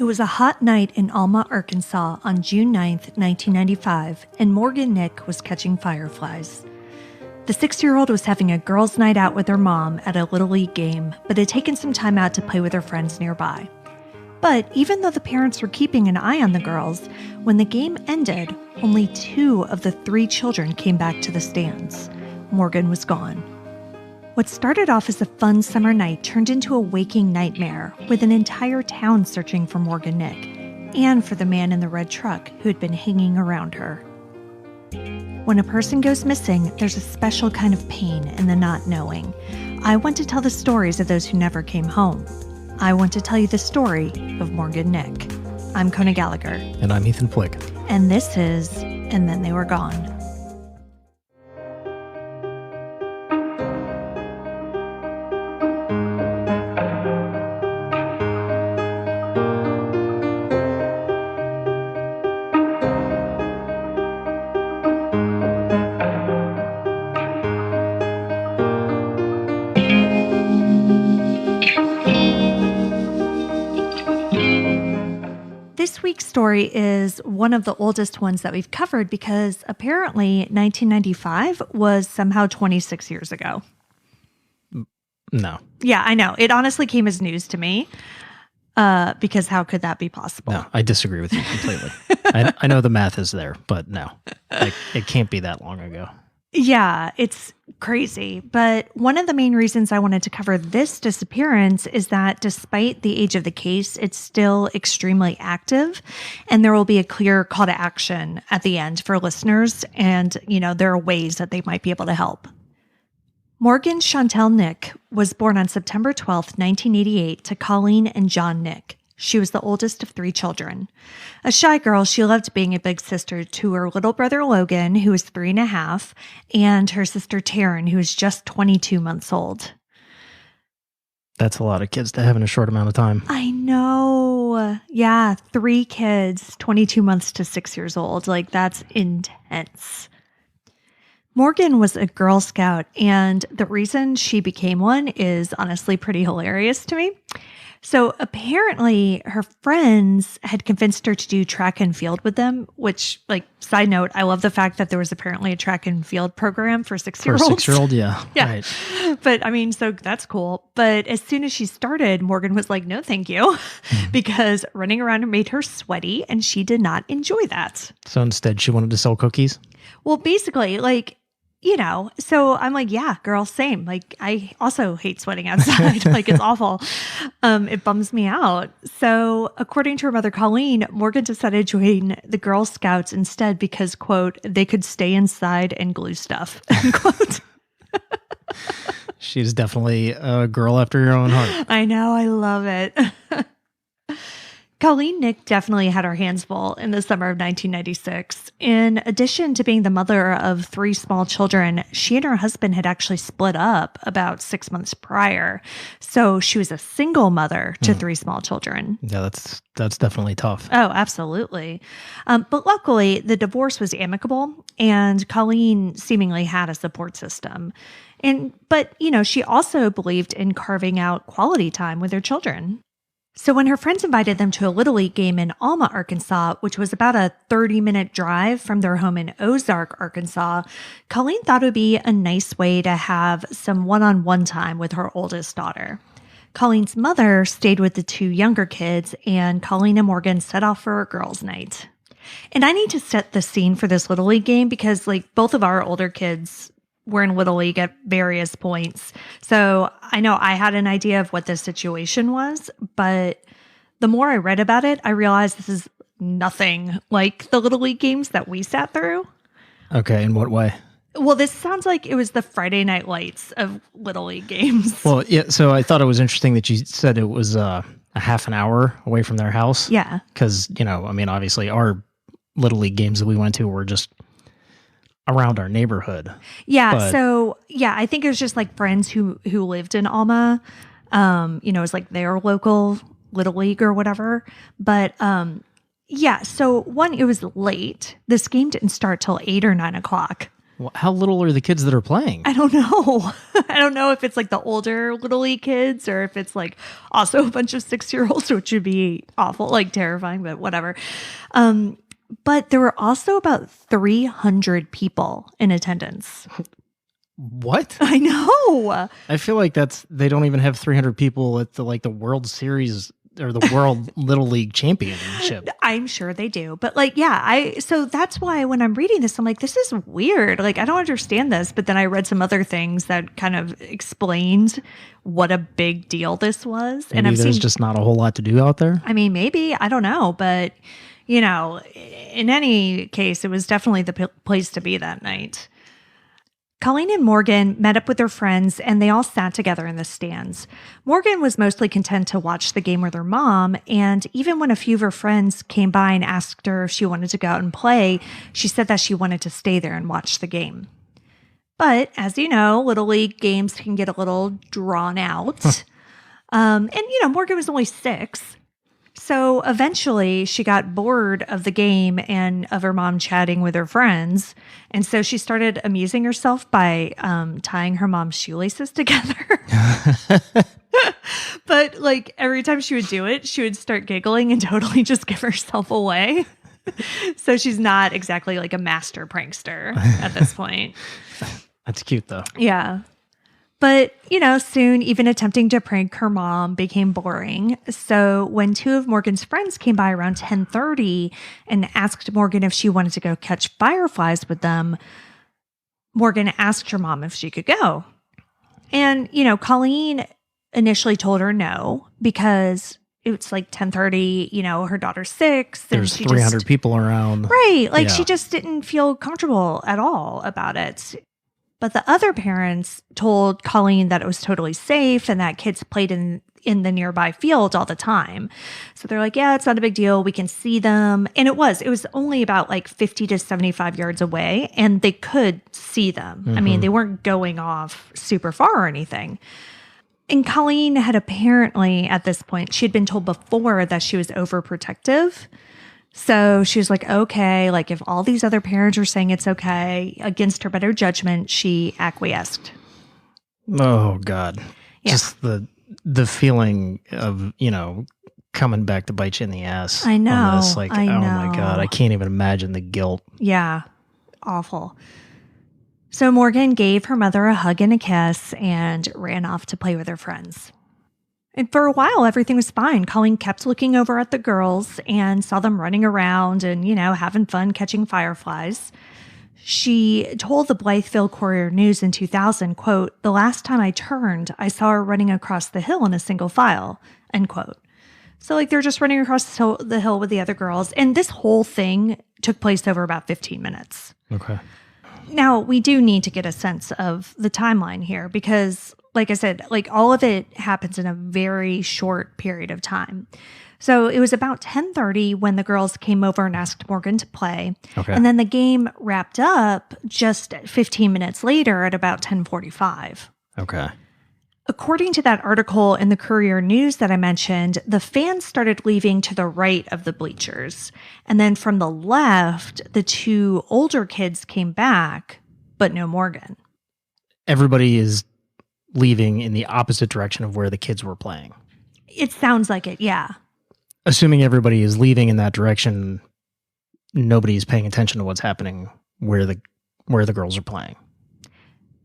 It was a hot night in Alma, Arkansas on June 9th, 1995, and Morgan Nick was catching fireflies. The 6-year-old was having a girls' night out with her mom at a Little League game, but had taken some time out to play with her friends nearby. But even though the parents were keeping an eye on the girls, when the game ended, only 2 of the 3 children came back to the stands. Morgan was gone. What started off as a fun summer night turned into a waking nightmare, with an entire town searching for Morgan Nick, and for the man in the red truck who had been hanging around her. When a person goes missing, there's a special kind of pain in the not knowing. I want to tell the stories of those who never came home. I want to tell you the story of Morgan Nick. I'm Kona Gallagher. And I'm Ethan Flick. And this is And Then They Were Gone. This week's story is one of the oldest ones that we've covered because apparently 1995 was somehow 26 years ago. No. Yeah, I know. It honestly came as news to me because how could that be possible? No, I disagree with you completely. I know the math is there, but no, it can't be that long ago. Yeah, it's crazy. But one of the main reasons I wanted to cover this disappearance is that despite the age of the case, it's still extremely active. And there will be a clear call to action at the end for listeners. And, there are ways that they might be able to help. Morgan Chantel Nick was born on September 12th, 1988 to Colleen and John Nick. She was the oldest of 3 children. A shy girl, she loved being a big sister to her little brother Logan, who was 3.5, and her sister Taryn, who was just 22 months old. That's a lot of kids to have in a short amount of time. I know. Yeah, 3 kids, 22 months to 6 years old. That's intense. Morgan was a Girl Scout, and the reason she became one is honestly pretty hilarious to me. So apparently her friends had convinced her to do track and field with them, which, side note, I love the fact that there was apparently a track and field program for 6-year-olds. For a 6-year-old, yeah. Yeah. Right. But so that's cool. But as soon as she started, Morgan was like, no, thank you, because running around made her sweaty and she did not enjoy that. So instead she wanted to sell cookies? Well, basically, so I'm like, yeah, girl, same. I also hate sweating outside. It's awful. It bums me out. So according to her mother, Colleen, Morgan decided to join the Girl Scouts instead because, quote, they could stay inside and glue stuff, end quote. She's definitely a girl after your own heart. I know. I love it. Colleen Nick definitely had her hands full in the summer of 1996. In addition to being the mother of 3 small children, she and her husband had actually split up about 6 months prior. So she was a single mother to 3 small children. Yeah, that's definitely tough. Oh, absolutely. But luckily, the divorce was amicable, and Colleen seemingly had a support system. But she also believed in carving out quality time with her children. So when her friends invited them to a Little League game in Alma, Arkansas, which was about a 30-minute drive from their home in Ozark, Arkansas, Colleen thought it would be a nice way to have some one-on-one time with her oldest daughter. Colleen's mother stayed with the 2 younger kids, and Colleen and Morgan set off for a girls' night. And I need to set the scene for this Little League game because, both of our older kids were in Little League at various points. So I know I had an idea of what this situation was, but the more I read about it, I realized this is nothing like the Little League games that we sat through. Okay, in what way? Well, this sounds like it was the Friday Night Lights of Little League games. Well, yeah, so I thought it was interesting that you said it was a half an hour away from their house. Yeah. Because, obviously our Little League games that we went to were just around our neighborhood. Yeah. So I think it was just friends who lived in Alma. It was their local Little League or whatever. But so one, it was late. This game didn't start till 8 or 9 o'clock. How little are the kids that are playing? I don't know. I don't know if it's like the older Little League kids or if it's like also a bunch of 6-year-olds, which would be awful, like terrifying, but whatever. But there were also about 300 people in attendance. What? I know. I feel like they don't even have 300 people at the World Series or the World Little League Championship. I'm sure they do. But so that's why when I'm reading this, I'm like, this is weird. Like, I don't understand this. But then I read some other things that kind of explained what a big deal this was. Maybe and there's just not a whole lot to do out there. I mean, maybe, I don't know. But, in any case, it was definitely the place to be that night. Colleen and Morgan met up with their friends and they all sat together in the stands. Morgan was mostly content to watch the game with her mom, and even when a few of her friends came by and asked her if she wanted to go out and play, she said that she wanted to stay there and watch the game. But as you know, Little League games can get a little drawn out. Morgan was only 6. So eventually she got bored of the game and of her mom chatting with her friends. And so she started amusing herself by tying her mom's shoelaces together. But every time she would do it, she would start giggling and totally just give herself away. So she's not exactly like a master prankster at this point. That's cute though. Yeah. But, soon even attempting to prank her mom became boring. So when 2 of Morgan's friends came by around 10:30 and asked Morgan if she wanted to go catch fireflies with them, Morgan asked her mom if she could go. And, Colleen initially told her no because it's like 10:30, her daughter's 6. And there's 300 people around. Right. She just didn't feel comfortable at all about it. But the other parents told Colleen that it was totally safe and that kids played in the nearby field all the time. So they're like, yeah, it's not a big deal. We can see them. And it was only about 50 to 75 yards away and they could see them. Mm-hmm. I mean, they weren't going off super far or anything. And Colleen had apparently at this point, she had been told before that she was overprotective. So she was like, okay, if all these other parents are saying it's okay, against her better judgment, she acquiesced. Oh, God. Yeah. Just the feeling of, coming back to bite you in the ass. I know. On this. Oh my God, I can't even imagine the guilt. Yeah, awful. So Morgan gave her mother a hug and a kiss and ran off to play with her friends. And for a while, everything was fine. Colleen kept looking over at the girls and saw them running around and, having fun catching fireflies. She told the Blytheville Courier-News in 2000, quote, "The last time I turned, I saw her running across the hill in a single file," end quote. So they're just running across the hill with the other girls. And this whole thing took place over about 15 minutes. Okay. Now, we do need to get a sense of the timeline here because, like I said, all of it happens in a very short period of time. So it was about 10:30 when the girls came over and asked Morgan to play. Okay. And then the game wrapped up just 15 minutes later at about 10:45. Okay. According to that article in the Courier-News that I mentioned, the fans started leaving to the right of the bleachers. And then from the left, the 2 older kids came back, but no Morgan. Everybody is leaving in the opposite direction of where the kids were playing. It sounds like it, yeah. Assuming everybody is leaving in that direction, nobody's paying attention to what's happening where the girls are playing.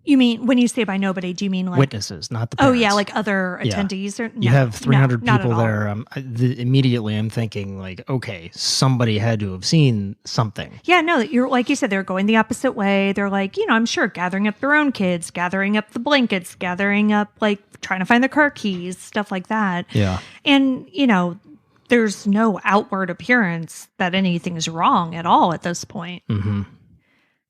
You mean, when you say by nobody, do you mean witnesses, not the parents? Oh, yeah, other attendees? Or, you have 300 people there. Immediately I'm thinking okay, somebody had to have seen something. Yeah, no, you're like you said, they're going the opposite way. They're I'm sure gathering up their own kids, gathering up the blankets, gathering up, trying to find the car keys, stuff like that. Yeah. And, there's no outward appearance that anything is wrong at all at this point. Mm-hmm.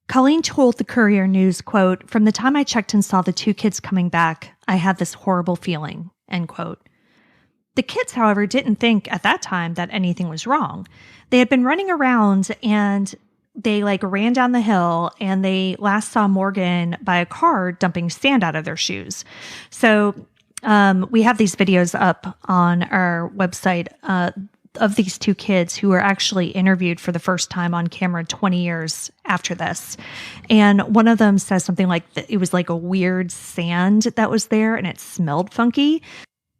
Colleen told the Courier-News, quote, "From the time I checked and saw the 2 kids coming back, I had this horrible feeling," end quote. The kids, however, didn't think at that time that anything was wrong. They had been running around and they ran down the hill and they last saw Morgan by a car dumping sand out of their shoes. So we have these videos up on our website. of these two kids who were actually interviewed for the first time on camera 20 years after this. And one of them says something like that it was like a weird sand that was there and it smelled funky.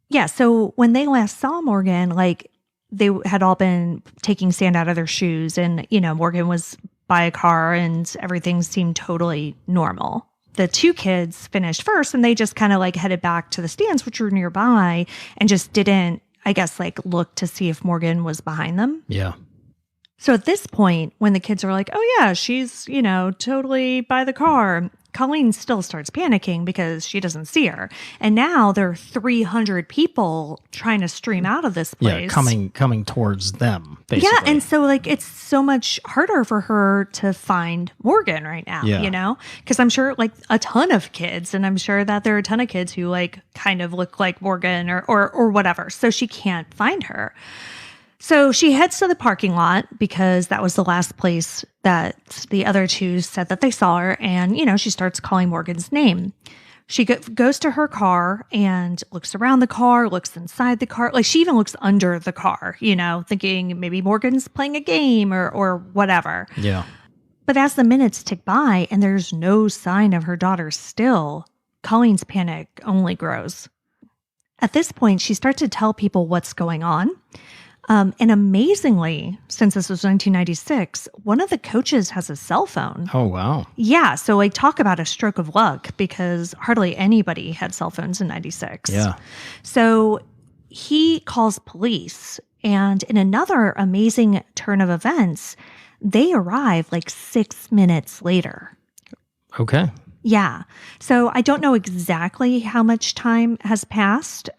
Yeah, so when they last saw Morgan, like they had all been taking sand out of their shoes and, Morgan was by a car and everything seemed totally normal. The two kids finished first and they just kind of like headed back to the stands, which were nearby, and just didn't, I guess, like look to see if Morgan was behind them. Yeah. So at this point, when the kids are like, oh yeah, she's, totally by the car, Colleen still starts panicking because she doesn't see her. And now there are 300 people trying to stream out of this place. Yeah, coming towards them, basically. Yeah, and so like it's so much harder for her to find Morgan right now, Because I'm sure like a ton of kids, and I'm sure that there are a ton of kids who like kind of look like Morgan or whatever. So she can't find her. So she heads to the parking lot because that was the last place that the other two said that they saw her. And, she starts calling Morgan's name. She goes to her car and looks around the car, looks inside the car. Like she even looks under the car, thinking maybe Morgan's playing a game or whatever. Yeah. But as the minutes tick by and there's no sign of her daughter still, Colleen's panic only grows. At this point, she starts to tell people what's going on. And amazingly, since this was 1996, one of the coaches has a cell phone. Oh, wow. Yeah. So like talk about a stroke of luck because hardly anybody had cell phones in 96. Yeah. So he calls police, and in another amazing turn of events, they arrive like 6 minutes later. Okay. Yeah. So I don't know exactly how much time has passed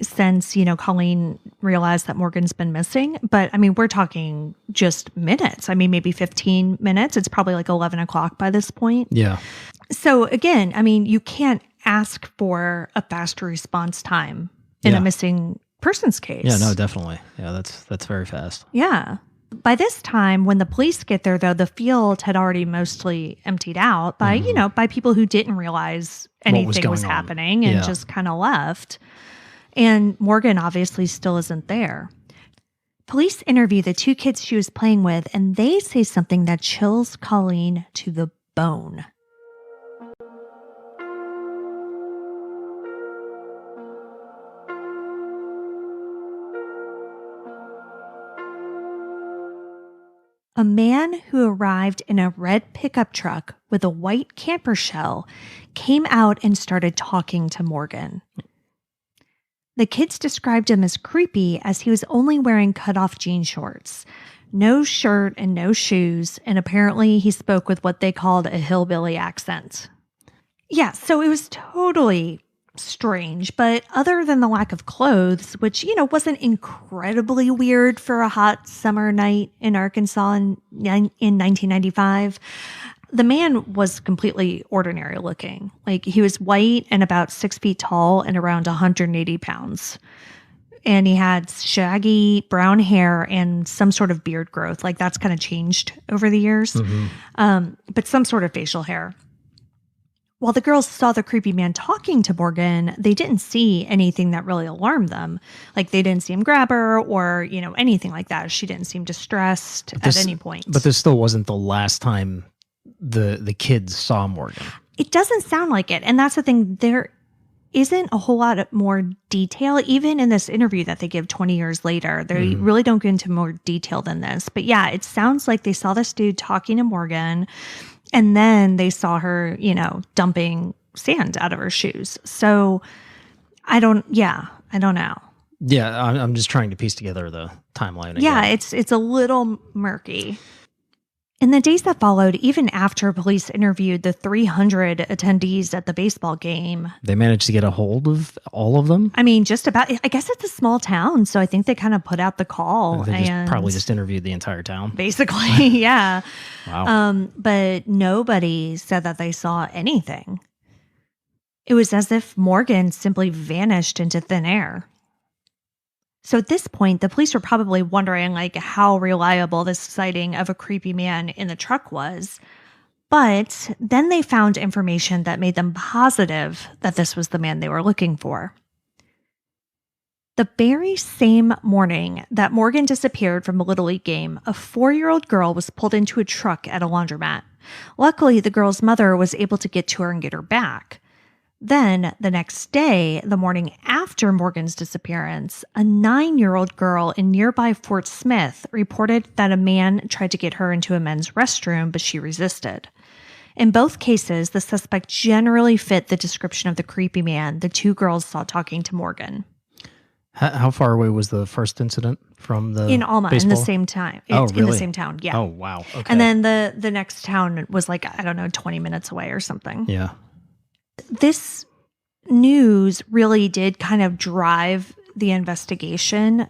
since, Colleen realized that Morgan's been missing. But I mean, we're talking just minutes. I mean, maybe 15 minutes. It's probably like 11 o'clock by this point. Yeah. So again, I mean, you can't ask for a faster response time in a missing persons case. Yeah, no, definitely. Yeah, that's very fast. Yeah. By this time, when the police get there, though, the field had already mostly emptied out by, by people who didn't realize anything was happening and just kind of left. And Morgan obviously still isn't there. Police interview the two kids she was playing with, and they say something that chills Colleen to the bone. A man who arrived in a red pickup truck with a white camper shell came out and started talking to Morgan. The kids described him as creepy as he was only wearing cutoff jean shorts, no shirt and no shoes, and apparently he spoke with what they called a hillbilly accent. Yeah, so it was totally strange, but other than the lack of clothes, which, wasn't incredibly weird for a hot summer night in Arkansas in 1995, the man was completely ordinary looking. Like he was white and about 6 feet tall and around 180 pounds. And he had shaggy brown hair and some sort of beard growth. Like that's kind of changed over the years, but some sort of facial hair. While the girls saw the creepy man talking to Morgan, they didn't see anything that really alarmed them. Like they didn't see him grab her or, anything like that. She didn't seem distressed at any point. But this still wasn't the last time the kids saw Morgan. It doesn't sound like it. And that's the thing. There isn't a whole lot more detail, even in this interview that they give 20 years later. They really don't get into more detail than this. But yeah, it sounds like they saw this dude talking to Morgan. And then they saw her, dumping sand out of her shoes. So I don't know. Yeah, I'm just trying to piece together the timeline again. Yeah, it's a little murky. In the days that followed, even after police interviewed the 300 attendees at the baseball game, they managed to get a hold of all of them? I mean, just about. I guess it's a small town, so I think they kind of put out the call. They probably just interviewed the entire town. Basically, yeah. Wow. But nobody said that they saw anything. It was as if Morgan simply vanished into thin air. So at this point, the police were probably wondering like how reliable this sighting of a creepy man in the truck was. But then they found information that made them positive that this was the man they were looking for. The very same morning that Morgan disappeared from a Little League game, a 4-year-old girl was pulled into a truck at a laundromat. Luckily, the girl's mother was able to get to her and get her back. Then, the next day, the morning after Morgan's disappearance, a 9-year-old girl in nearby Fort Smith reported that a man tried to get her into a men's restroom, but she resisted. In both cases, the suspect generally fit the description of the creepy man the two girls saw talking to Morgan. How far away was the first incident from the in Alma baseball? In the same time. Oh, really? In the same town, yeah. Oh, wow. Okay. And then the next town was like, I don't know, 20 minutes away or something. Yeah. This news really did kind of drive the investigation,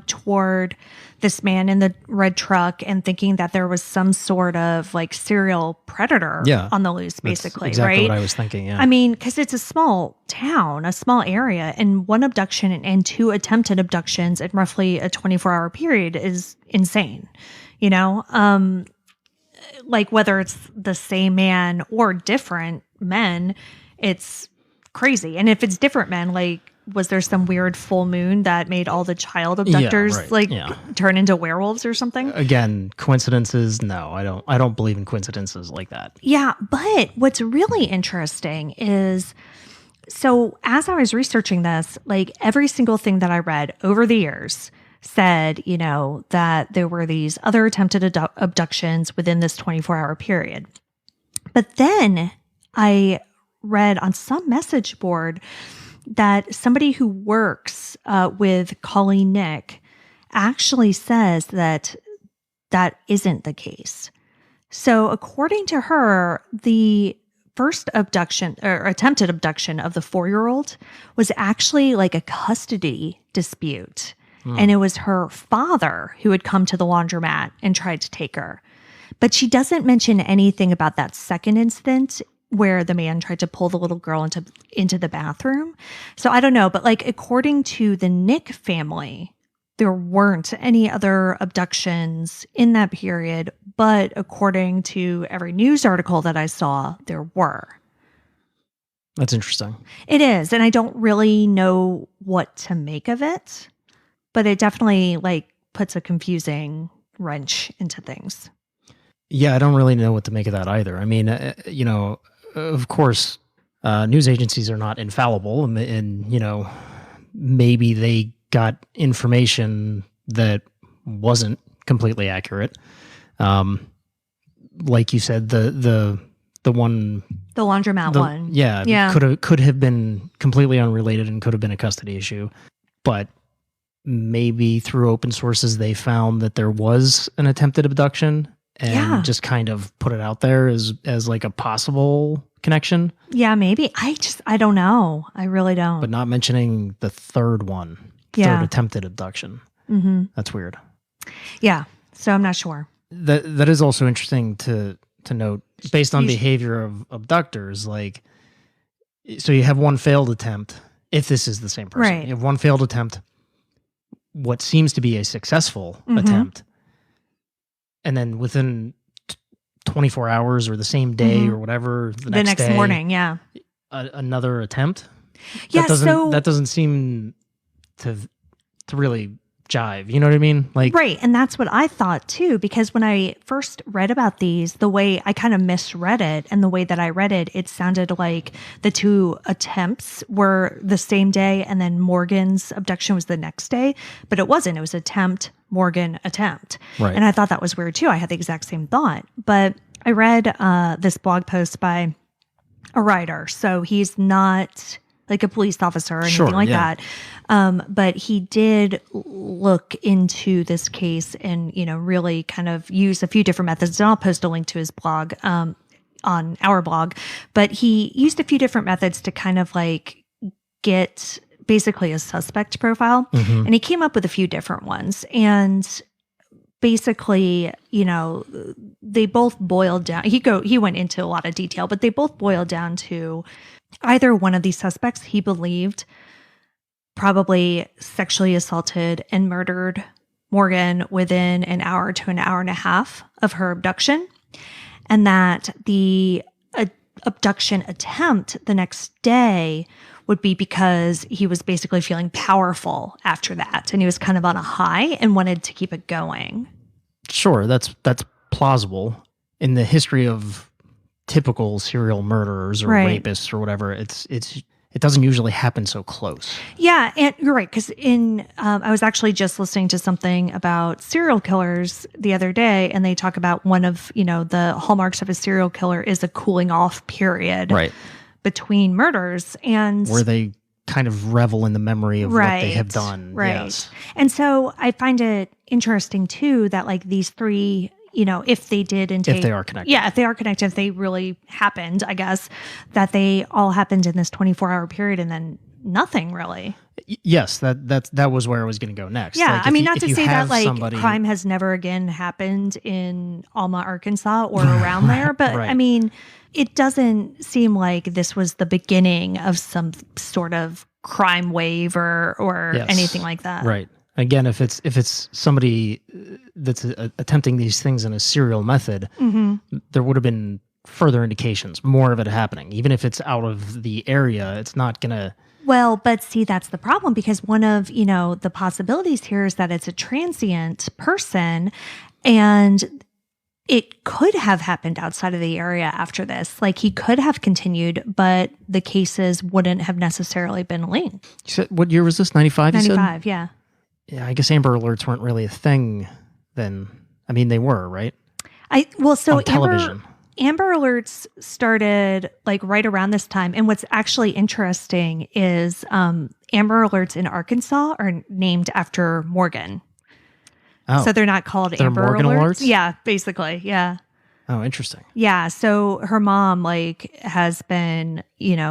toward this man in the red truck and thinking that there was some sort of like serial predator on the loose, basically. That's exactly right? what I was thinking. Yeah. I mean, because it's a small town, a small area, and one abduction and 2 attempted abductions in roughly a 24-hour period is insane. Like whether it's the same man or different men, it's crazy. And if it's different men, like, was there some weird full moon that made all the child abductors turn into werewolves or something? Again, coincidences? No, I don't believe in coincidences like that. Yeah, but what's really interesting is, so as I was researching this, like every single thing that I read over the years said, that there were these other attempted abductions within this 24-hour period. But then I read on some message board that somebody who works with Colleen Nick actually says that that isn't the case. So according to her, the first abduction or attempted abduction of the 4-year-old was actually like a custody dispute. And it was her father who had come to the laundromat and tried to take her. But she doesn't mention anything about that second incident where the man tried to pull the little girl into the bathroom. So I don't know, but like according to the Nick family, there weren't any other abductions in that period, but according to every news article that I saw, there were. That's interesting. It is, and I don't really know what to make of it, but it definitely like puts a confusing wrench into things. Yeah, I don't really know what to make of that either. I mean, of course, news agencies are not infallible, and maybe they got information that wasn't completely accurate. Like you said, the laundromat one, could have been completely unrelated and could have been a custody issue, but maybe through open sources they found that there was an attempted abduction. And just kind of put it out there as like a possible connection. Yeah, maybe. I don't know. I really don't. But not mentioning the third one, third attempted abduction. Mm-hmm. That's weird. Yeah, so I'm not sure. That is also interesting to note, based on behavior of abductors. Like, so you have one failed attempt, if this is the same person. Right. You have one failed attempt, what seems to be a successful attempt. And then within 24 hours or the same day or whatever, the next day, morning, another attempt. Yeah, that doesn't seem to really jive. You know what I mean? Like, right, and that's what I thought too. Because when I first read about these, the way I kind of misread it, and the way that I read it, it sounded like the 2 attempts were the same day, and then Morgan's abduction was the next day. But it wasn't. It was attempt, Morgan, attempt. Right. And I thought that was weird too. I had the exact same thought. But I read this blog post by a writer, so he's not like a police officer or anything like that. But he did look into this case and, really kind of use a few different methods. And I'll post a link to his blog on our blog. But he used a few different methods to kind of like get basically a suspect profile. Mm-hmm. And he came up with a few different ones. And basically, they both boiled down. He went into a lot of detail, but they both boiled down to either one of these suspects he believed probably sexually assaulted and murdered Morgan within an hour to an hour and a half of her abduction, and that the abduction attempt the next day would be because he was basically feeling powerful after that. And he was kind of on a high and wanted to keep it going. Sure, that's plausible. In the history of typical serial murderers or rapists or whatever, it doesn't usually happen so close. Yeah, and you're right, because I was actually just listening to something about serial killers the other day, and they talk about one of, the hallmarks of a serial killer is a cooling off period between murders. And where they kind of revel in the memory of what they have done. Right. Yes. And so I find it interesting, too, that like these three, if they did intake. If they are connected. Yeah, if they are connected, if they really happened, I guess, that they all happened in this 24-hour period and then nothing really. Yes, that was where I was going to go next. Yeah, like not to say that like crime has never again happened in Alma, Arkansas or around there, but right. It doesn't seem like this was the beginning of some sort of crime wave or anything like that. Right. Again, if it's somebody that's attempting these things in a serial method, there would have been further indications, more of it happening. Even if it's out of the area, it's not going to... Well, but see, that's the problem, because one of, the possibilities here is that it's a transient person, and it could have happened outside of the area after this. Like, he could have continued, but the cases wouldn't have necessarily been linked. You said, what year was this? 95, 95, yeah. Yeah, I guess Amber Alerts weren't really a thing then. They were, right? On television. Amber Alerts started like right around this time. And what's actually interesting is Amber Alerts in Arkansas are named after Morgan. Oh. So they're not called They're Amber Morgan Alerts? Yeah, basically. Yeah. Oh, interesting. Yeah. So her mom has been,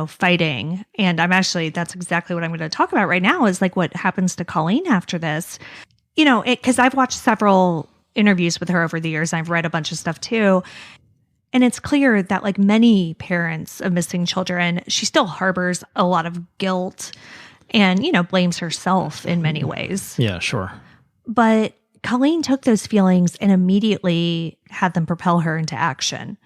fighting. And that's exactly what I'm going to talk about right now, is like what happens to Colleen after this. Because I've watched several interviews with her over the years. And I've read a bunch of stuff too. And it's clear that like many parents of missing children, she still harbors a lot of guilt and, blames herself in many ways. Yeah, sure. But Colleen took those feelings and immediately had them propel her into action.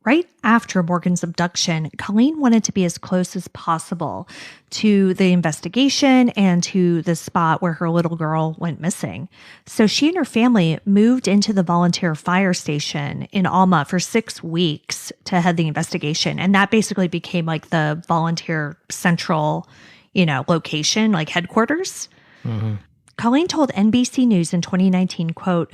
Right after Morgan's abduction, Colleen wanted to be as close as possible to the investigation and to the spot where her little girl went missing. So she and her family moved into the volunteer fire station in Alma for 6 weeks to head the investigation. And that basically became like the volunteer central, location, like headquarters. Mm-hmm. Colleen told NBC News in 2019, quote,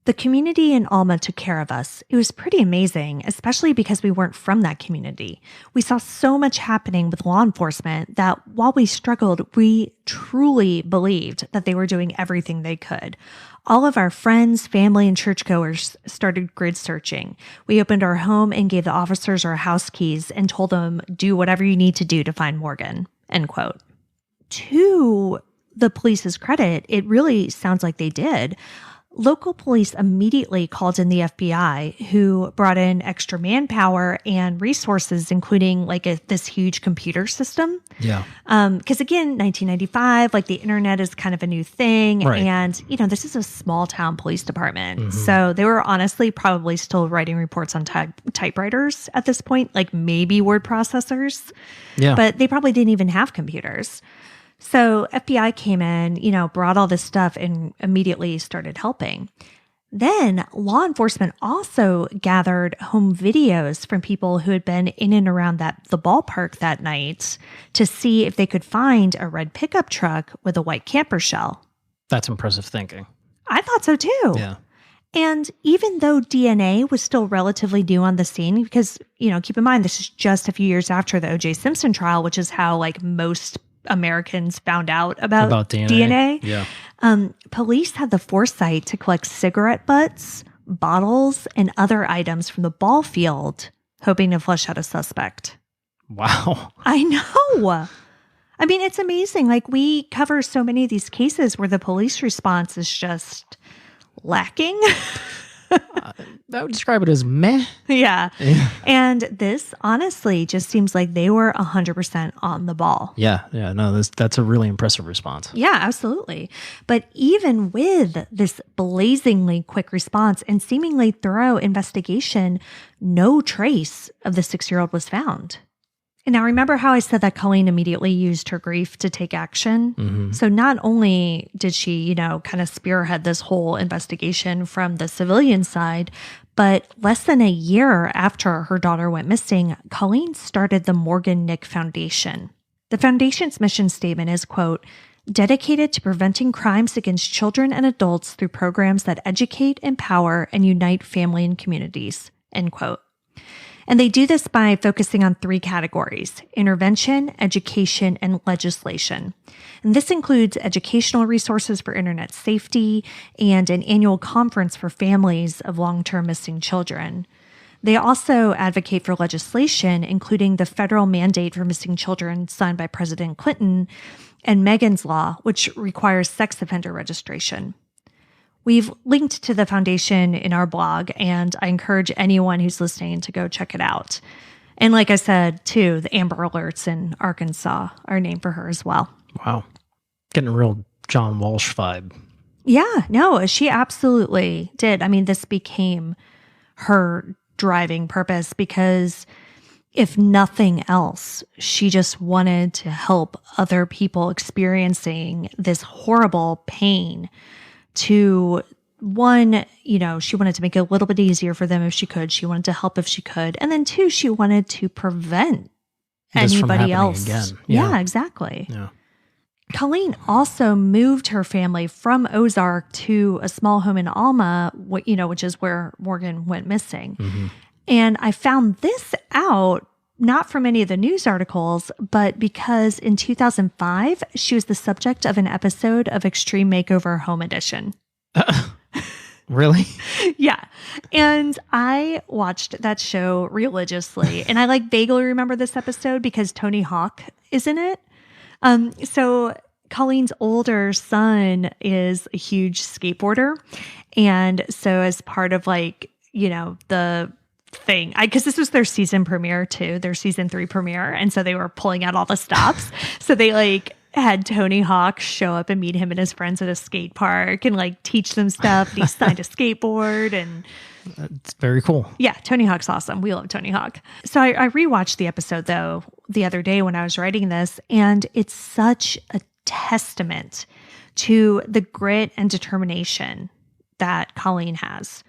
"The community in Alma took care of us. It was pretty amazing, especially because we weren't from that community. We saw so much happening with law enforcement that while we struggled, we truly believed that they were doing everything they could. All of our friends, family, and churchgoers started grid searching. We opened our home and gave the officers our house keys and told them, do whatever you need to do to find Morgan," end quote. To the police's credit, it really sounds like they did. Local police immediately called in the FBI, who brought in extra manpower and resources, including this huge computer system. Yeah. Because again, 1995, the internet is kind of a new thing. Right. And, this is a small town police department. Mm-hmm. So they were honestly probably still writing reports on typewriters at this point, maybe word processors. Yeah. But they probably didn't even have computers. So FBI came in, brought all this stuff and immediately started helping. Then law enforcement also gathered home videos from people who had been in and around the ballpark that night to see if they could find a red pickup truck with a white camper shell. That's impressive thinking. I thought so too. Yeah. And even though DNA was still relatively new on the scene, because, keep in mind, this is just a few years after the O.J. Simpson trial, which is how most Americans found out about DNA. Yeah. Police had the foresight to collect cigarette butts, bottles, and other items from the ball field, hoping to flush out a suspect. Wow. I know. It's amazing. We cover so many of these cases where the police response is just lacking. I would describe it as meh. Yeah. And this honestly just seems like they were 100% on the ball. Yeah. No, that's a really impressive response. Yeah, absolutely. But even with this blazingly quick response and seemingly thorough investigation, no trace of the 6-year-old was found. And now remember how I said that Colleen immediately used her grief to take action? Mm-hmm. So not only did she, kind of spearhead this whole investigation from the civilian side, but less than a year after her daughter went missing, Colleen started the Morgan Nick Foundation. The foundation's mission statement is, quote, dedicated to preventing crimes against children and adults through programs that educate, empower, and unite family and communities, end quote. And they do this by focusing on 3 categories: intervention, education, and legislation. And this includes educational resources for internet safety and an annual conference for families of long-term missing children. They also advocate for legislation, including the federal mandate for missing children signed by President Clinton and Megan's Law, which requires sex offender registration. We've linked to the foundation in our blog, and I encourage anyone who's listening to go check it out. And like I said, too, the Amber Alerts in Arkansas are named for her as well. Wow. Getting a real John Walsh vibe. Yeah, no, she absolutely did. I mean, this became her driving purpose because if nothing else, she just wanted to help other people experiencing this horrible pain to, one, she wanted to make it a little bit easier for them if she could. She wanted to help if she could. And then 2, she wanted to prevent This anybody else. Again. Yeah, exactly. Yeah. Colleen also moved her family from Ozark to a small home in Alma, which is where Morgan went missing. Mm-hmm. And I found this out not from any of the news articles, but because in 2005, she was the subject of an episode of Extreme Makeover Home Edition. Really? Yeah. And I watched that show religiously. And I vaguely remember this episode because Tony Hawk is in it. So Colleen's older son is a huge skateboarder. And so as part of the thing, because this was their season premiere too, their season 3 premiere. And so they were pulling out all the stops. So they had Tony Hawk show up and meet him and his friends at a skate park and teach them stuff. And he signed a skateboard and it's very cool. Yeah, Tony Hawk's awesome. We love Tony Hawk. So I rewatched the episode though the other day when I was writing this, and it's such a testament to the grit and determination that Colleen has.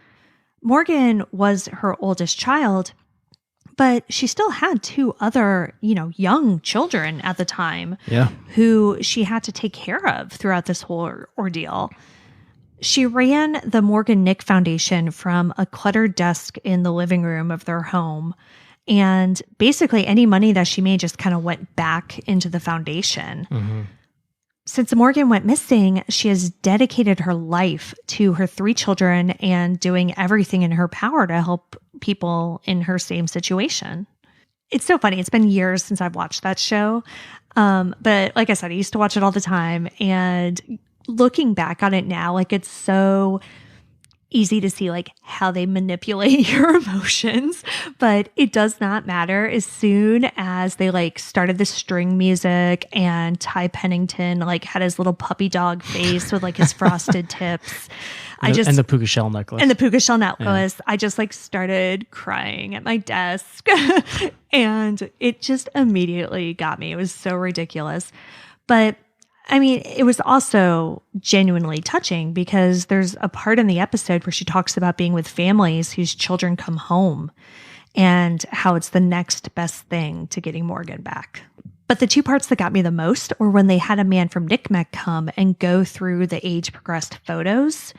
Morgan was her oldest child, but she still had 2 other, young children at the time who she had to take care of throughout this whole ordeal. She ran the Morgan Nick Foundation from a cluttered desk in the living room of their home. And basically any money that she made just kind of went back into the foundation. Mm-hmm. Since Morgan went missing, she has dedicated her life to her 3 children and doing everything in her power to help people in her same situation. It's so funny. It's been years since I've watched that show. But like I said, I used to watch it all the time. And looking back on it now, it's so easy to see how they manipulate your emotions, but it does not matter. As soon as they started the string music and Ty Pennington had his little puppy dog face with his frosted tips, and the puka shell necklace. Yeah. I just started crying at my desk and it just immediately got me. It was so ridiculous. But I mean, it was also genuinely touching because there's a part in the episode where she talks about being with families whose children come home and how it's the next best thing to getting Morgan back. But the 2 parts that got me the most were when they had a man from NCMEC come and go through the age-progressed photos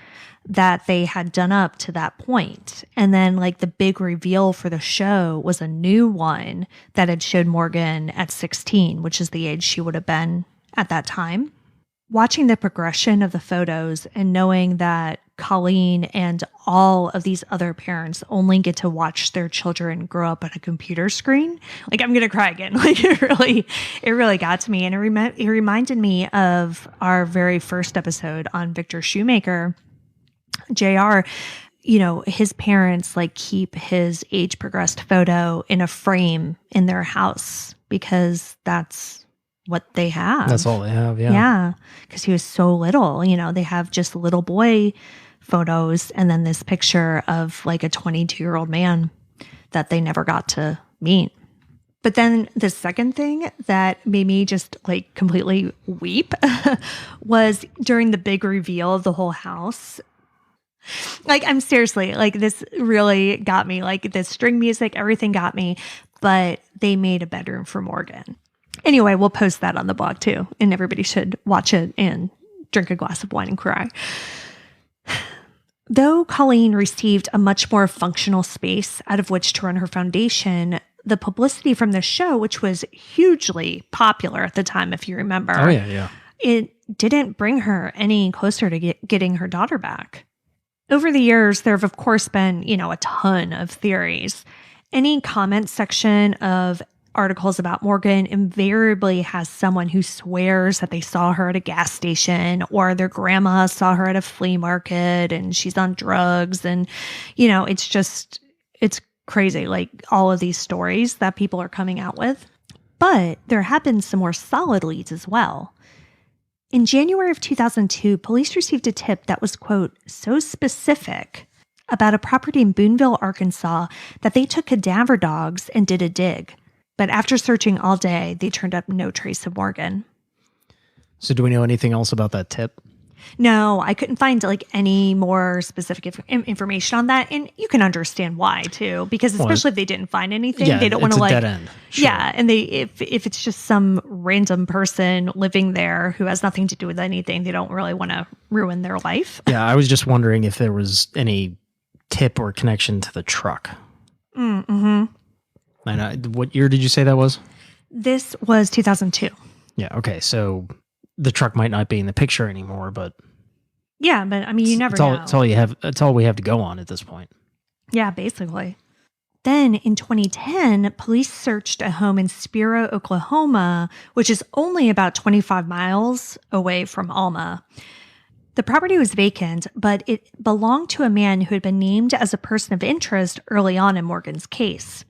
that they had done up to that point. And then the big reveal for the show was a new one that had showed Morgan at 16, which is the age she would have been at that time. Watching the progression of the photos and knowing that Colleen and all of these other parents only get to watch their children grow up on a computer screen, I'm going to cry again. It really got to me. And it reminded me of our very first episode on Victor Shoemaker, JR. His parents keep his age progressed photo in a frame in their house because that's what they have. That's all they have, yeah. Yeah, because he was so little. They have just little boy photos and then this picture of a 22-year-old man that they never got to meet. But then the second thing that made me just like completely weep was during the big reveal of the whole house. Like, I'm seriously, like, this really got me. Like, the string music, everything got me. But they made a bedroom for Morgan. Anyway, we'll post that on the blog too. And everybody should watch it and drink a glass of wine and cry. Though Colleen received a much more functional space out of which to run her foundation, the publicity from the show, which was hugely popular at the time, if you remember. Oh, yeah. It didn't bring her any closer to getting her daughter back. Over the years, there have, of course, been, a ton of theories. Any comment section of articles about Morgan invariably has someone who swears that they saw her at a gas station or their grandma saw her at a flea market and she's on drugs. And, it's crazy, like all of these stories that people are coming out with. But there have been some more solid leads as well. In January of 2002, police received a tip that was, quote, so specific about a property in Boonville, Arkansas, that they took cadaver dogs and did a dig. But after searching all day, they turned up no trace of Morgan. So do we know anything else about that tip? No, I couldn't find any more specific information on that. And you can understand why too, because especially if they didn't find anything, they don't want to dead end. Sure. Yeah. And if it's just some random person living there who has nothing to do with anything, they don't really want to ruin their life. Yeah. I was just wondering if there was any tip or connection to the truck. Mm-hmm. And what year did you say that was? This was 2002. Yeah. Okay. So the truck might not be in the picture anymore, but yeah, but I mean, you never know. It's all you have. It's all we have to go on at this point. Yeah, basically. Then in 2010, police searched a home in Spiro, Oklahoma, which is only about 25 miles away from Alma. The property was vacant, but it belonged to a man who had been named as a person of interest early on in Morgan's case.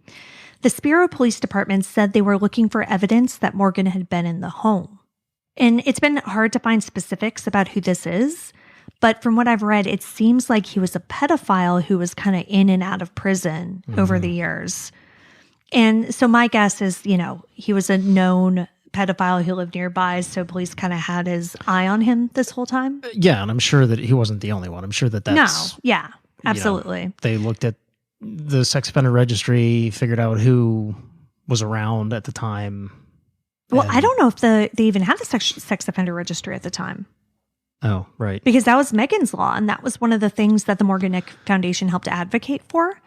The Spiro Police Department said they were looking for evidence that Morgan had been in the home. And it's been hard to find specifics about who this is, but from what I've read, it seems like he was a pedophile who was kind of in and out of prison over the years. And so my guess is, he was a known pedophile who lived nearby, so police kind of had his eye on him this whole time. Yeah, and I'm sure that he wasn't the only one. I'm sure that's... No, yeah, absolutely. They looked at the sex offender registry, figured out who was around at the time. Well, I don't know if they even had the sex offender registry at the time. Oh, right. Because that was Megan's Law, and that was one of the things that the Morgan Nick Foundation helped advocate for.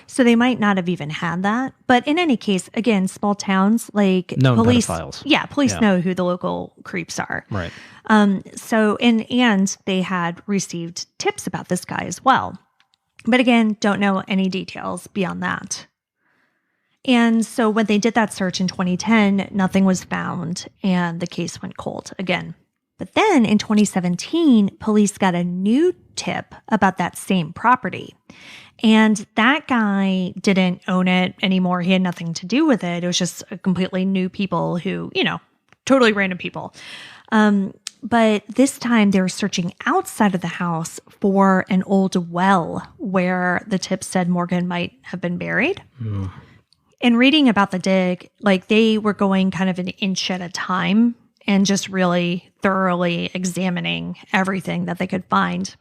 So they might not have even had that. But in any case, again, small towns, like known police, pedophiles. Yeah, police know who the local creeps are. Right. So and they had received tips about this guy as well. But again, don't know any details beyond that. And so when they did that search in 2010, nothing was found and the case went cold again. But then in 2017, police got a new tip about that same property. And that guy didn't own it anymore. He had nothing to do with it. It was just a completely new people who, totally random people. But this time they were searching outside of the house for an old well where the tip said Morgan might have been buried. Mm. And reading about the dig, they were going kind of an inch at a time and just really thoroughly examining everything that they could find.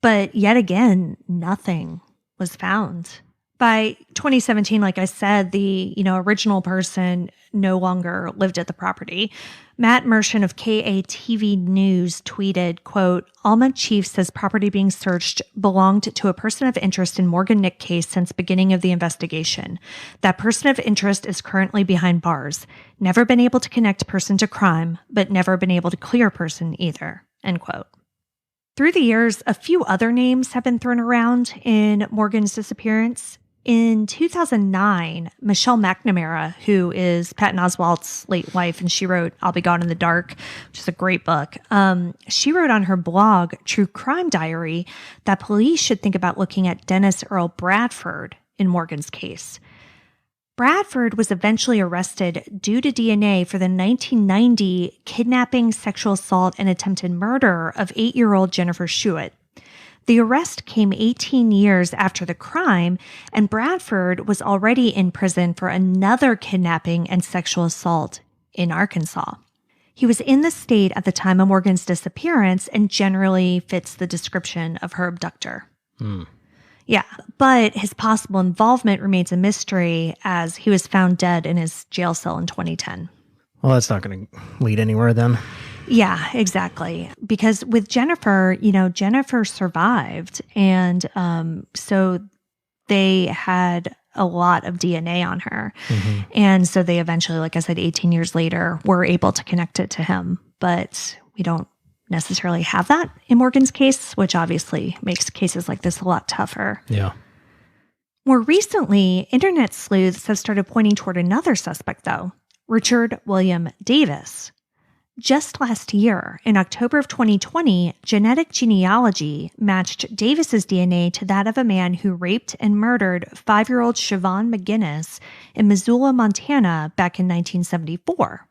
But yet again, nothing was found. By 2017, like I said, the original person no longer lived at the property. Matt Mershon of KATV News tweeted, quote, Alma Chief says property being searched belonged to a person of interest in Morgan Nick case since beginning of the investigation. That person of interest is currently behind bars. Never been able to connect person to crime, but never been able to clear person either, end quote. Through the years, a few other names have been thrown around in Morgan's disappearance. In 2009, Michelle McNamara, who is Patton Oswalt's late wife, and she wrote I'll Be Gone in the Dark, which is a great book. She wrote on her blog, True Crime Diary, that police should think about looking at Dennis Earl Bradford in Morgan's case. Bradford was eventually arrested due to DNA for the 1990 kidnapping, sexual assault, and attempted murder of 8-year-old Jennifer Schuett. The arrest came 18 years after the crime, and Bradford was already in prison for another kidnapping and sexual assault in Arkansas. He was in the state at the time of Morgan's disappearance and generally fits the description of her abductor. Yeah, but his possible involvement remains a mystery as he was found dead in his jail cell in 2010. Well, that's not going to lead anywhere then. Yeah, exactly. Because with Jennifer, Jennifer survived. And so they had a lot of DNA on her. Mm-hmm. And so they eventually, like I said, 18 years later, were able to connect it to him. But we don't necessarily have that in Morgan's case, which obviously makes cases like this a lot tougher. Yeah. More recently, internet sleuths have started pointing toward another suspect, though, Richard William Davis. Just last year, in October of 2020, genetic genealogy matched Davis's DNA to that of a man who raped and murdered 5-year-old Siobhan McGinnis in Missoula, Montana back in 1974.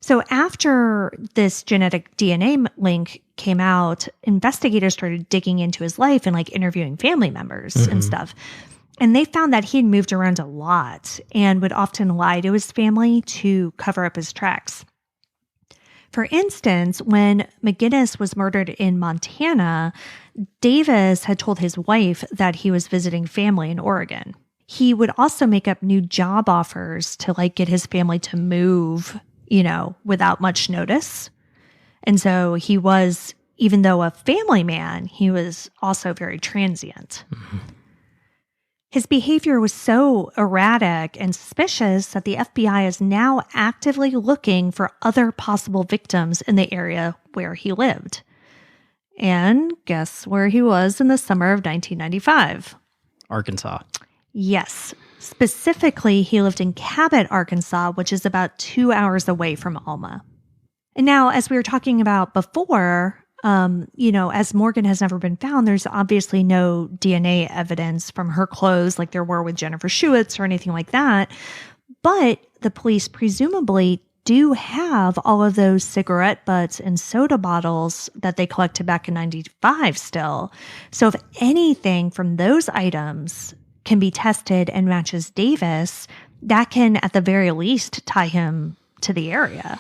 So after this genetic DNA link came out, investigators started digging into his life and interviewing family members and stuff. And they found that he had moved around a lot and would often lie to his family to cover up his tracks. For instance, when McGinnis was murdered in Montana, Davis had told his wife that he was visiting family in Oregon. He would also make up new job offers to get his family to move, without much notice. And so he was, even though a family man, he was also very transient. Mm-hmm. His behavior was so erratic and suspicious that the FBI is now actively looking for other possible victims in the area where he lived. And guess where he was in the summer of 1995? Arkansas. Yes. Specifically, he lived in Cabot, Arkansas, which is about 2 hours away from Alma. And now, as we were talking about before, as Morgan has never been found, there's obviously no DNA evidence from her clothes like there were with Jennifer Schuetz or anything like that. But the police presumably do have all of those cigarette butts and soda bottles that they collected back in 95 still. So if anything from those items can be tested and matches Davis, that can at the very least tie him to the area.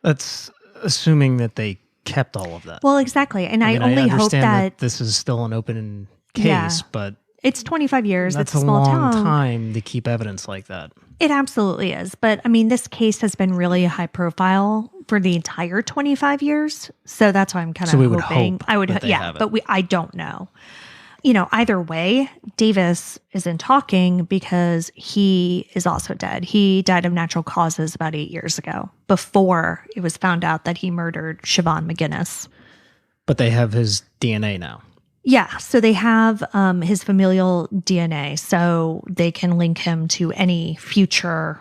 That's assuming that they kept all of that. Well, exactly. And I only hope that this is still an open case, but it's 25 years. That's it's a small long town. Time to keep evidence like that. It absolutely is. But I mean, this case has been really high profile for the entire 25 years. So that's why I'm kind of hoping. Hope I would, but I don't know. Either way, Davis isn't talking because he is also dead. He died of natural causes about 8 years ago, before it was found out that he murdered Siobhan McGinnis. But they have his DNA now. Yeah, so they have his familial DNA, so they can link him to any future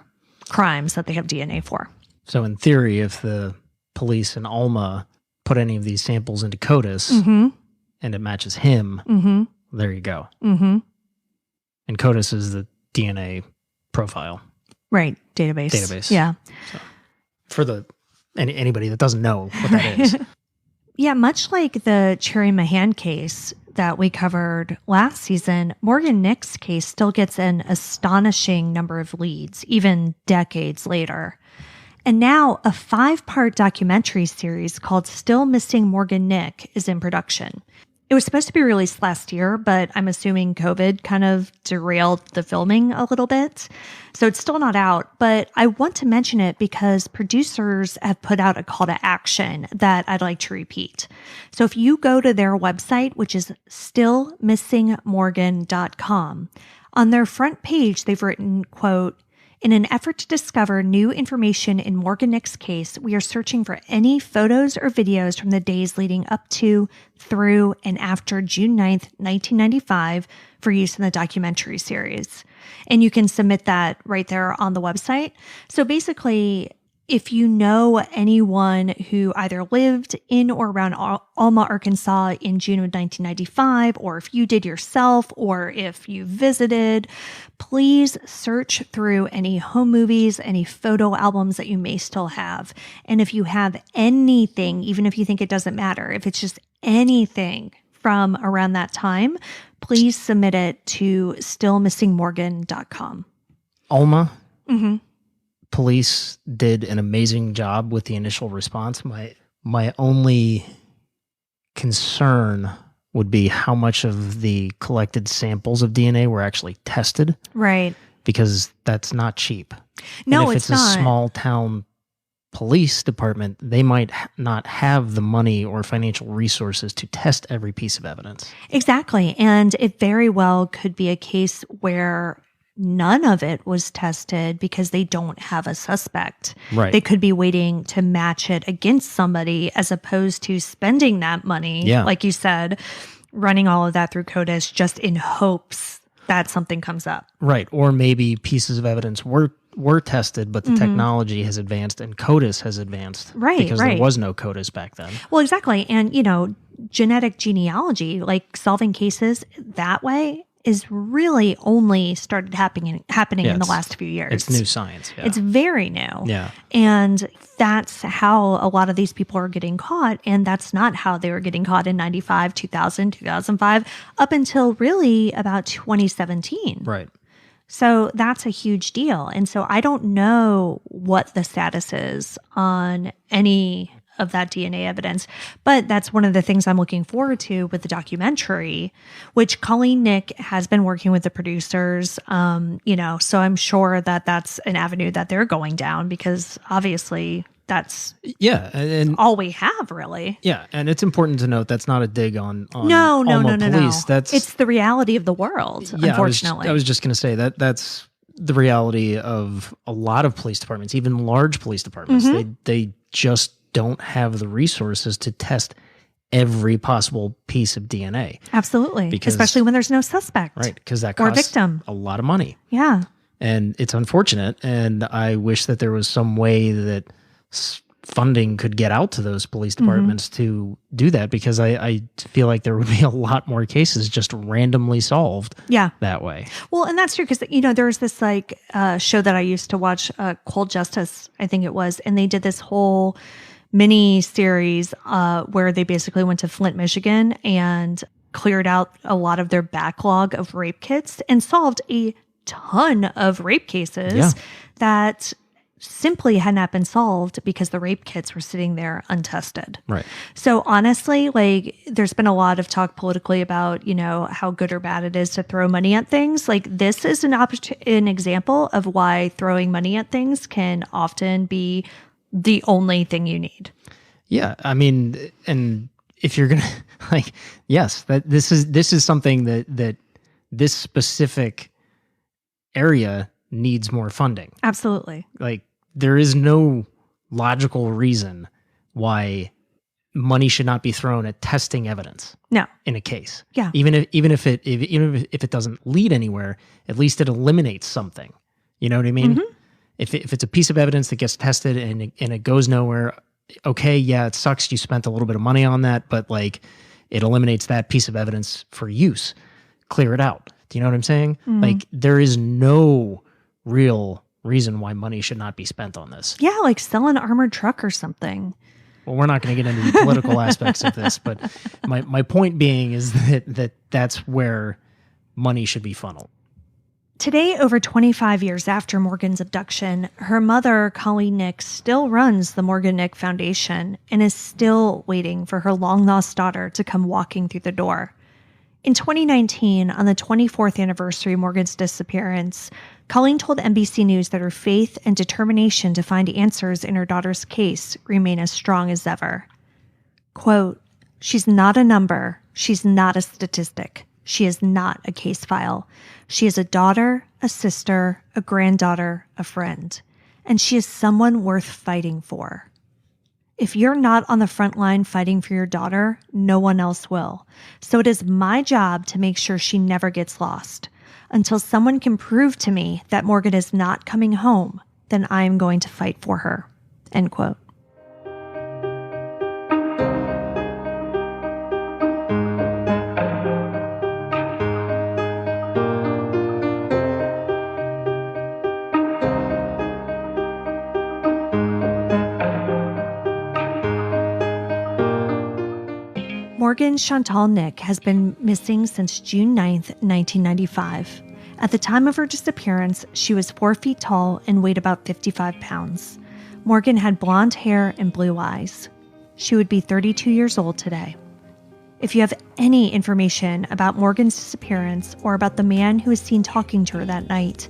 crimes that they have DNA for. So in theory, if the police in Alma put any of these samples into CODIS, and it matches him, there you go. Mm-hmm. And CODIS is the DNA profile. Right, database. Yeah. So for anybody that doesn't know what that is. Yeah, much like the Cherry Mahan case that we covered last season, Morgan Nick's case still gets an astonishing number of leads, even decades later. And now a 5-part documentary series called Still Missing Morgan Nick is in production. It was supposed to be released last year, but I'm assuming COVID kind of derailed the filming a little bit. So it's still not out, but I want to mention it because producers have put out a call to action that I'd like to repeat. So if you go to their website, which is stillmissingmorgan.com, on their front page, they've written, quote, "In an effort to discover new information in Morgan Nick's case, we are searching for any photos or videos from the days leading up to, through, and after June 9th, 1995 for use in the documentary series." And you can submit that right there on the website. So basically, if you know anyone who either lived in or around Alma, Arkansas in June of 1995, or if you did yourself, or if you visited, please search through any home movies, any photo albums that you may still have. And if you have anything, even if you think it doesn't matter, if it's just anything from around that time, please submit it to stillmissingmorgan.com. Alma, Mm-hmm. police did an amazing job with the initial response. My only concern would be how much of the collected samples of DNA were actually tested. Right. Because that's not cheap. No, and if it's a not. small town police department, they might not have the money or financial resources to test every piece of evidence. Exactly. And it very well could be a case where none of it was tested because they don't have a suspect. Right. They could be waiting to match it against somebody as opposed to spending that money, like you said, running all of that through CODIS just in hopes that something comes up. Right. Or maybe pieces of evidence were tested, but the technology has advanced and CODIS has advanced. Right. Because there was no CODIS back then. Well, exactly. And, genetic genealogy, like solving cases that way, is really only started happening in the last few years. It's new science. Yeah. It's very new. Yeah. And that's how a lot of these people are getting caught. And that's not how they were getting caught in 95, 2000, 2005, up until really about 2017. Right. So that's a huge deal. And so I don't know what the status is on any of that DNA evidence, but that's one of the things I'm looking forward to with the documentary, which Colleen Nick has been working with the producers, so I'm sure that that's an avenue that they're going down because obviously that's and all we have really. Yeah, and it's important to note that's not a dig on no police. It's the reality of the world, unfortunately. I was just going to say that's the reality of a lot of police departments, even large police departments. They just don't have the resources to test every possible piece of DNA. Absolutely. Especially when there's no suspect. Right, because that costs victim. A lot of money. Yeah. And it's unfortunate, and I wish that there was some way that funding could get out to those police departments to do that, because I feel like there would be a lot more cases just randomly solved that way. Well, and that's true because, there was this show that I used to watch, Cold Justice, I think it was, and they did this whole mini series where they basically went to Flint, Michigan and cleared out a lot of their backlog of rape kits and solved a ton of rape cases that simply had not been solved because the rape kits were sitting there untested. Right. So honestly, there's been a lot of talk politically about, how good or bad it is to throw money at things. This is an example of why throwing money at things can often be the only thing you need. Yeah. I mean, and if you're going to yes, that this is something that this specific area needs more funding. Absolutely. There is no logical reason why money should not be thrown at testing evidence. No. In a case. Yeah. Even if it doesn't lead anywhere, at least it eliminates something. You know what I mean? Mm-hmm. If it's a piece of evidence that gets tested and it goes nowhere, okay, yeah, it sucks. You spent a little bit of money on that, but it eliminates that piece of evidence for use. Clear it out. Do you know what I'm saying? Mm-hmm. There is no real reason why money should not be spent on this. Yeah, sell an armored truck or something. Well, we're not going to get into the political aspects of this, but my point being is that's where money should be funneled. Today, over 25 years after Morgan's abduction, her mother, Colleen Nick, still runs the Morgan Nick Foundation and is still waiting for her long-lost daughter to come walking through the door. In 2019, on the 24th anniversary of Morgan's disappearance, Colleen told NBC News that her faith and determination to find answers in her daughter's case remain as strong as ever. Quote, "She's not a number. She's not a statistic. She is not a case file. She is a daughter, a sister, a granddaughter, a friend. And she is someone worth fighting for. If you're not on the front line fighting for your daughter, no one else will. So it is my job to make sure she never gets lost. Until someone can prove to me that Morgan is not coming home, then I am going to fight for her." End quote. Morgan Chantal Nick has been missing since June 9th, 1995. At the time of her disappearance, she was 4 feet tall and weighed about 55 pounds. Morgan had blonde hair and blue eyes. She would be 32 years old today. If you have any information about Morgan's disappearance or about the man who was seen talking to her that night,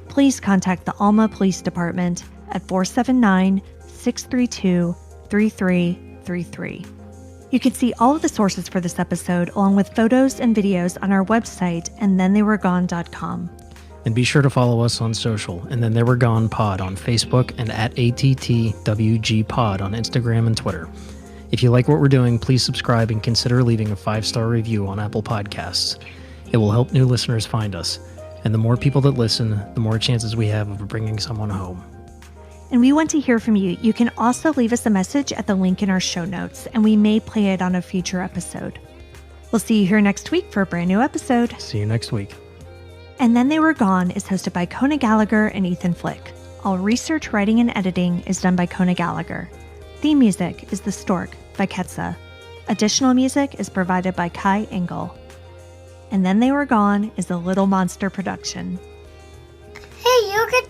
please contact the Alma Police Department at 479-632-3333. You can see all of the sources for this episode along with photos and videos on our website and thentheyweregone.com. And be sure to follow us on social, and Then They Were Gone Pod on Facebook and at ATTWG Pod on Instagram and Twitter. If you like what we're doing, please subscribe and consider leaving a 5-star review on Apple Podcasts. It will help new listeners find us, and the more people that listen, the more chances we have of bringing someone home. And we want to hear from you. You can also leave us a message at the link in our show notes, and we may play it on a future episode. We'll see you here next week for a brand new episode. See you next week. And Then They Were Gone is hosted by Kona Gallagher and Ethan Flick. All research, writing, and editing is done by Kona Gallagher. Theme music is The Stork by Ketsa. Additional music is provided by Kai Engel. And Then They Were Gone is a Little Monster production. Hey, you could